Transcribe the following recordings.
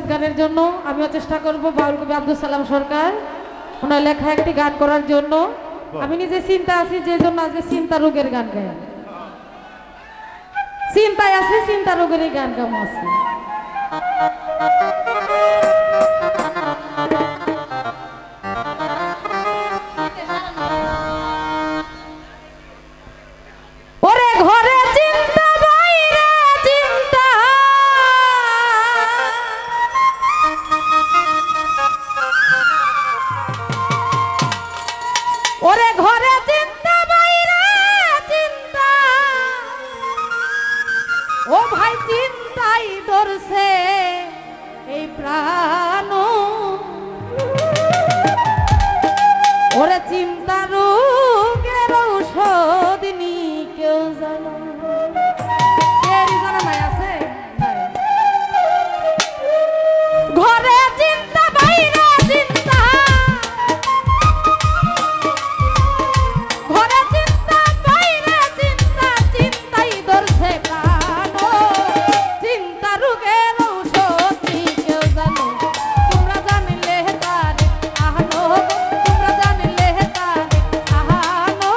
সঙ্গীত গানের জন্য আমিও চেষ্টা করব বাউল কবি আব্দুল সালাম সরকার ওনার লেখা একটি গান করার জন্য। আমি নিজে চিন্তা আছি যে জন্য আজকে চিন্তা রোগের গান গাই, চিন্তায় আছি, চিন্তা রোগের গান গামো আছি। ওরে ঘরে চিন্তা বাইরে চিন্তা, ওরে ঘরে চিন্তা বাইরে চিন্তা, ও ভাই চিন্তাই ধরছে এই প্রাণ, ওরে চিন্তা রোগের ঔষধ নি কেউ জানো, কেউ জানা নাই আছে ঘরে চিন্তা বাইরে চিন্তা, ঘরে চিন্তা বাইরে চিন্তা, চিন্তাই ধরছে প্রাণ, চিন্তা রোগের ঔষধ নি কেউ জানো, তোমরা জানিলে তারে আহানো, তোমরা জানিলে তারে আহানো,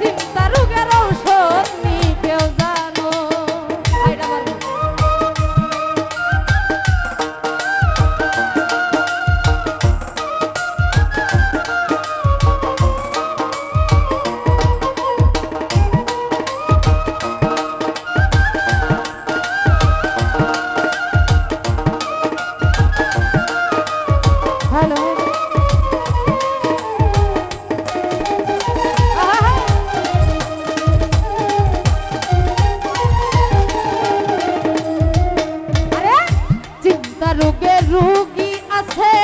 চিন্তা রোগের ঔষধ নি কেউ জানো। আইডা বলো হ্যালো আরে চিন্তা রোগের রোগী আছে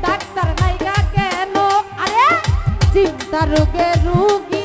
ডাক্তার নাইগা কেন, আরে চিন্তা রোগের রোগী